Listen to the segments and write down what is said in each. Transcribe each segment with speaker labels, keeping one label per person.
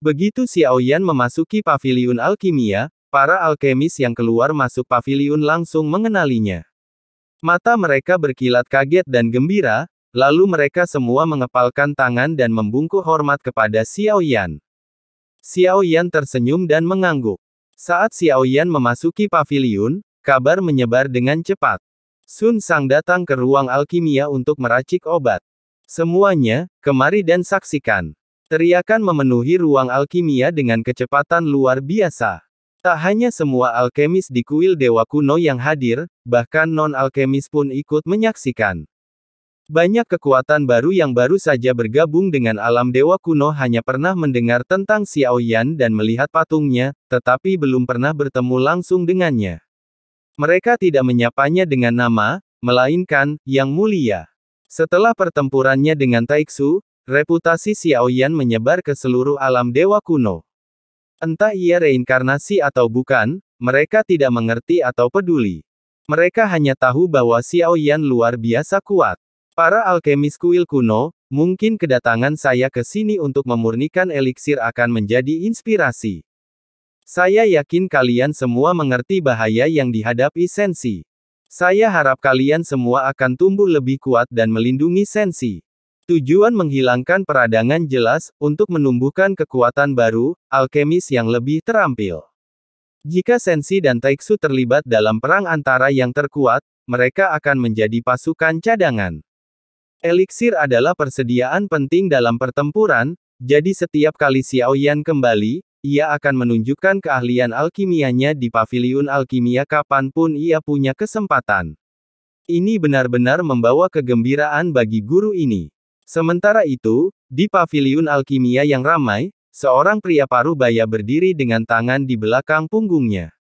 Speaker 1: Begitu Xiaoyan memasuki paviliun alkimia, para alkemis yang keluar masuk paviliun langsung mengenalinya. Mata mereka berkilat kaget dan gembira, lalu mereka semua mengepalkan tangan dan membungkuk hormat kepada Xiaoyan. Xiaoyan tersenyum dan mengangguk. Saat Xiaoyan memasuki paviliun, kabar menyebar dengan cepat. Sun Sang datang ke ruang alkimia untuk meracik obat. Semuanya, kemari dan saksikan. Teriakan memenuhi ruang alkimia dengan kecepatan luar biasa. Tak hanya semua alkemis di kuil Dewa Kuno yang hadir, bahkan non-alkemis pun ikut menyaksikan. Banyak kekuatan baru yang baru saja bergabung dengan alam Dewa Kuno hanya pernah mendengar tentang Xiaoyan dan melihat patungnya, tetapi belum pernah bertemu langsung dengannya. Mereka tidak menyapanya dengan nama, melainkan, Yang Mulia. Setelah pertempurannya dengan Taixu, reputasi Xiaoyan menyebar ke seluruh alam Dewa Kuno. Entah ia reinkarnasi atau bukan, mereka tidak mengerti atau peduli. Mereka hanya tahu bahwa Xiaoyan luar biasa kuat. Para alkemis kuil kuno, mungkin kedatangan saya ke sini untuk memurnikan eliksir akan menjadi inspirasi. Saya yakin kalian semua mengerti bahaya yang dihadapi Sensi. Saya harap kalian semua akan tumbuh lebih kuat dan melindungi Sensi. Tujuan menghilangkan peradangan jelas, untuk menumbuhkan kekuatan baru, alkemis yang lebih terampil. Jika Sensi dan Taixu terlibat dalam perang antara yang terkuat, mereka akan menjadi pasukan cadangan. Eliksir adalah persediaan penting dalam pertempuran, jadi setiap kali Xiaoyan kembali, ia akan menunjukkan keahlian alkimianya di paviliun alkimia kapanpun ia punya kesempatan. Ini benar-benar membawa kegembiraan bagi guru ini. Sementara itu, di paviliun alkimia yang ramai, seorang pria paruh baya berdiri dengan tangan di belakang punggungnya.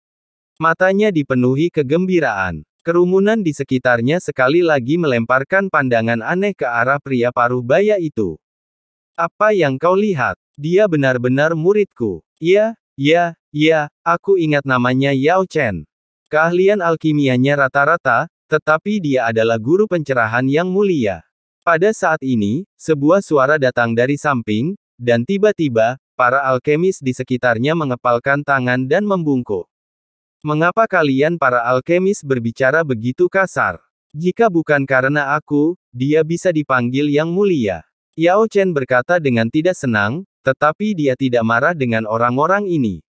Speaker 1: Matanya dipenuhi kegembiraan. Kerumunan di sekitarnya sekali lagi melemparkan pandangan aneh ke arah pria paruh baya itu. Apa yang kau lihat? Dia benar-benar muridku. Ya, aku ingat namanya Yao Chen. Keahlian alkimianya rata-rata, tetapi dia adalah guru pencerahan yang mulia. Pada saat ini, sebuah suara datang dari samping, dan tiba-tiba, para alkemis di sekitarnya mengepalkan tangan dan membungkuk. Mengapa kalian para alkemis berbicara begitu kasar? Jika bukan karena aku, dia bisa dipanggil Yang Mulia. Yao Chen berkata dengan tidak senang, tetapi dia tidak marah dengan orang-orang ini.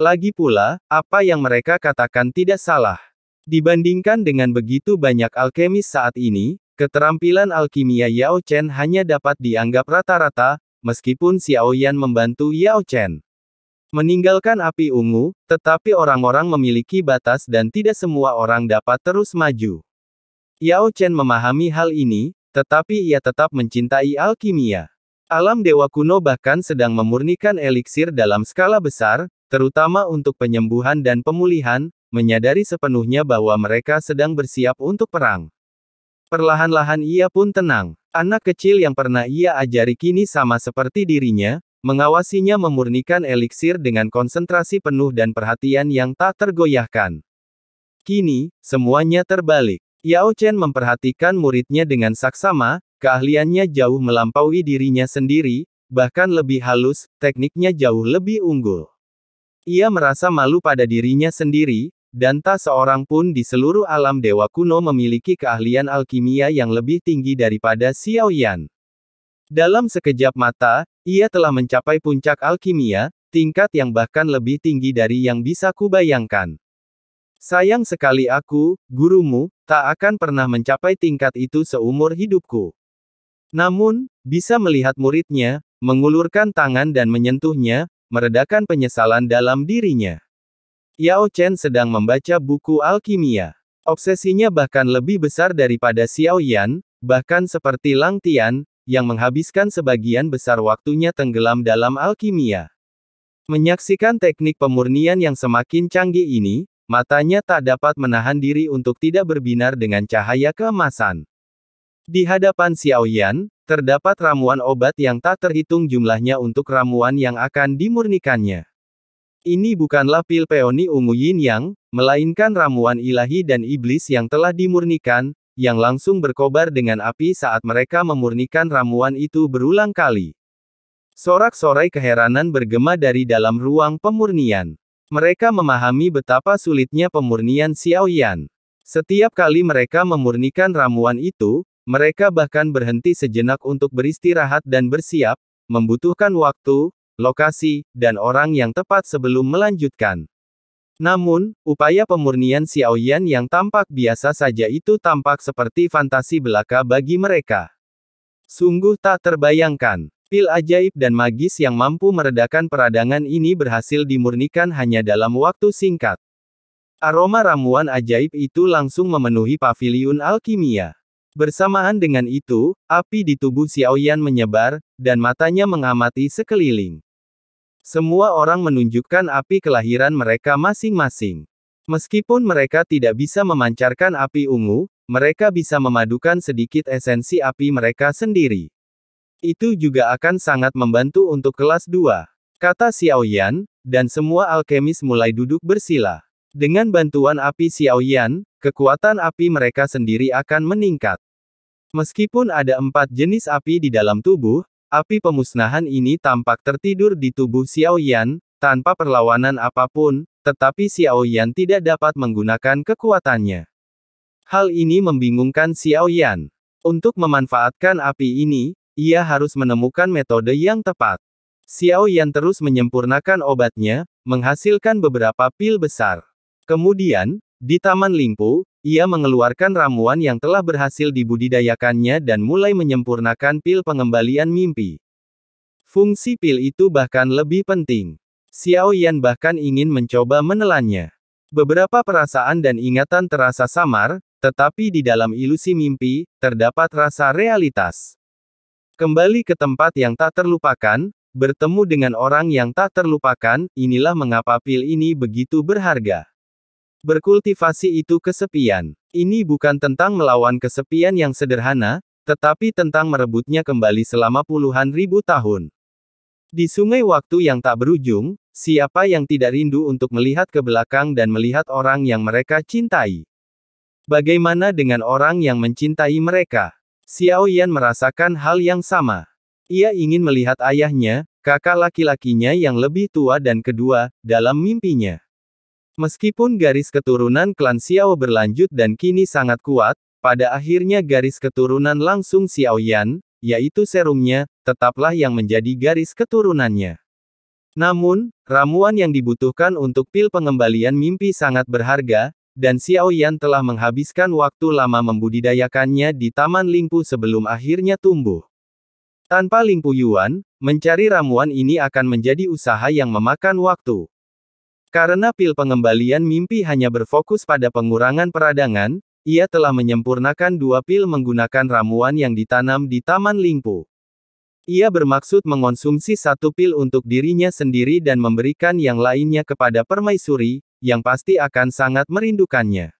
Speaker 1: Lagi pula, apa yang mereka katakan tidak salah. Dibandingkan dengan begitu banyak alkemis saat ini, keterampilan alkimia Yao Chen hanya dapat dianggap rata-rata, meskipun Xiaoyan membantu Yao Chen meninggalkan api ungu, tetapi orang-orang memiliki batas dan tidak semua orang dapat terus maju. Yao Chen memahami hal ini, tetapi ia tetap mencintai alkimia. Alam Dewa Kuno bahkan sedang memurnikan eliksir dalam skala besar, terutama untuk penyembuhan dan pemulihan, menyadari sepenuhnya bahwa mereka sedang bersiap untuk perang. Perlahan-lahan ia pun tenang. Anak kecil yang pernah ia ajari kini sama seperti dirinya, mengawasinya memurnikan eliksir dengan konsentrasi penuh dan perhatian yang tak tergoyahkan. Kini, semuanya terbalik. Yao Chen memperhatikan muridnya dengan saksama, keahliannya jauh melampaui dirinya sendiri, bahkan lebih halus, tekniknya jauh lebih unggul. Ia merasa malu pada dirinya sendiri, dan tak seorang pun di seluruh alam Dewa Kuno memiliki keahlian alkimia yang lebih tinggi daripada Xiaoyan. Dalam sekejap mata, ia telah mencapai puncak alkimia, tingkat yang bahkan lebih tinggi dari yang bisa kubayangkan. Sayang sekali aku, gurumu, tak akan pernah mencapai tingkat itu seumur hidupku. Namun, bisa melihat muridnya, mengulurkan tangan dan menyentuhnya, meredakan penyesalan dalam dirinya. Yao Chen sedang membaca buku alkimia. Obsesinya bahkan lebih besar daripada Xiaoyan, bahkan seperti Lang Tian, yang menghabiskan sebagian besar waktunya tenggelam dalam alkimia. Menyaksikan teknik pemurnian yang semakin canggih ini, matanya tak dapat menahan diri untuk tidak berbinar dengan cahaya keemasan. Di hadapan Xiaoyan, terdapat ramuan obat yang tak terhitung jumlahnya untuk ramuan yang akan dimurnikannya. Ini bukanlah pil peoni ungu yin yang, melainkan ramuan ilahi dan iblis yang telah dimurnikan, yang langsung berkobar dengan api saat mereka memurnikan ramuan itu berulang kali. Sorak-sorai keheranan bergema dari dalam ruang pemurnian. Mereka memahami betapa sulitnya pemurnian Xiaoyan. Setiap kali mereka memurnikan ramuan itu, mereka bahkan berhenti sejenak untuk beristirahat dan bersiap, membutuhkan waktu, lokasi, dan orang yang tepat sebelum melanjutkan. Namun, upaya pemurnian Xiaoyan yang tampak biasa saja itu tampak seperti fantasi belaka bagi mereka. Sungguh tak terbayangkan. Pil ajaib dan magis yang mampu meredakan peradangan ini berhasil dimurnikan hanya dalam waktu singkat. Aroma ramuan ajaib itu langsung memenuhi paviliun alkimia. Bersamaan dengan itu, api di tubuh Xiaoyan menyebar, dan matanya mengamati sekeliling. Semua orang menunjukkan api kelahiran mereka masing-masing. Meskipun mereka tidak bisa memancarkan api ungu, mereka bisa memadukan sedikit esensi api mereka sendiri. Itu juga akan sangat membantu untuk kelas 2. Kata Xiaoyan, dan semua alkemis mulai duduk bersila. Dengan bantuan api Xiaoyan, kekuatan api mereka sendiri akan meningkat. Meskipun ada 4 jenis api di dalam tubuh, api pemusnahan ini tampak tertidur di tubuh Xiaoyan, tanpa perlawanan apapun, tetapi Xiaoyan tidak dapat menggunakan kekuatannya. Hal ini membingungkan Xiaoyan. Untuk memanfaatkan api ini, ia harus menemukan metode yang tepat. Xiaoyan terus menyempurnakan obatnya, menghasilkan beberapa pil besar. Kemudian, di Taman Lingpu, ia mengeluarkan ramuan yang telah berhasil dibudidayakannya dan mulai menyempurnakan pil pengembalian mimpi. Fungsi pil itu bahkan lebih penting. Xiaoyan bahkan ingin mencoba menelannya. Beberapa perasaan dan ingatan terasa samar, tetapi di dalam ilusi mimpi, terdapat rasa realitas. Kembali ke tempat yang tak terlupakan, bertemu dengan orang yang tak terlupakan, inilah mengapa pil ini begitu berharga. Berkultivasi itu kesepian. Ini bukan tentang melawan kesepian yang sederhana, tetapi tentang merebutnya kembali selama puluhan ribu tahun. Di sungai waktu yang tak berujung, siapa yang tidak rindu untuk melihat ke belakang dan melihat orang yang mereka cintai? Bagaimana dengan orang yang mencintai mereka? Xiaoyan merasakan hal yang sama. Ia ingin melihat ayahnya, kakak laki-lakinya yang lebih tua dan kedua, dalam mimpinya. Meskipun garis keturunan klan Xiao berlanjut dan kini sangat kuat, pada akhirnya garis keturunan langsung Xiaoyan, yaitu serumnya, tetaplah yang menjadi garis keturunannya. Namun, ramuan yang dibutuhkan untuk pil pengembalian mimpi sangat berharga, dan Xiaoyan telah menghabiskan waktu lama membudidayakannya di Taman Lingpu sebelum akhirnya tumbuh. Tanpa Lingpu Yuan, mencari ramuan ini akan menjadi usaha yang memakan waktu. Karena pil pengembalian mimpi hanya berfokus pada pengurangan peradangan, ia telah menyempurnakan 2 pil menggunakan ramuan yang ditanam di Taman Lingpu. Ia bermaksud mengonsumsi 1 pil untuk dirinya sendiri dan memberikan yang lainnya kepada permaisuri, yang pasti akan sangat merindukannya.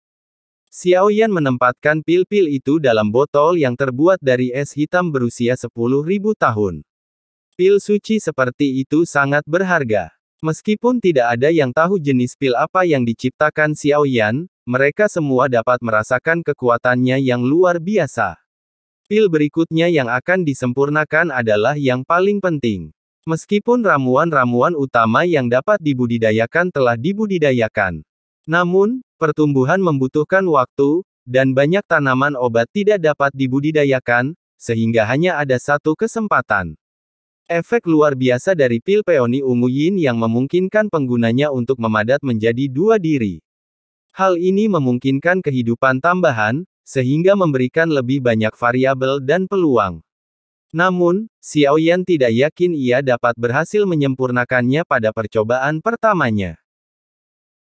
Speaker 1: Xiaoyan menempatkan pil-pil itu dalam botol yang terbuat dari es hitam berusia 10.000 tahun. Pil suci seperti itu sangat berharga. Meskipun tidak ada yang tahu jenis pil apa yang diciptakan Xiaoyan, mereka semua dapat merasakan kekuatannya yang luar biasa. Pil berikutnya yang akan disempurnakan adalah yang paling penting. Meskipun ramuan-ramuan utama yang dapat dibudidayakan telah dibudidayakan. Namun, pertumbuhan membutuhkan waktu, dan banyak tanaman obat tidak dapat dibudidayakan, sehingga hanya ada 1 kesempatan. Efek luar biasa dari pil peoni ungu yin yang memungkinkan penggunanya untuk memadat menjadi 2 diri. Hal ini memungkinkan kehidupan tambahan, sehingga memberikan lebih banyak variabel dan peluang. Namun, Xiaoyan tidak yakin ia dapat berhasil menyempurnakannya pada percobaan pertamanya.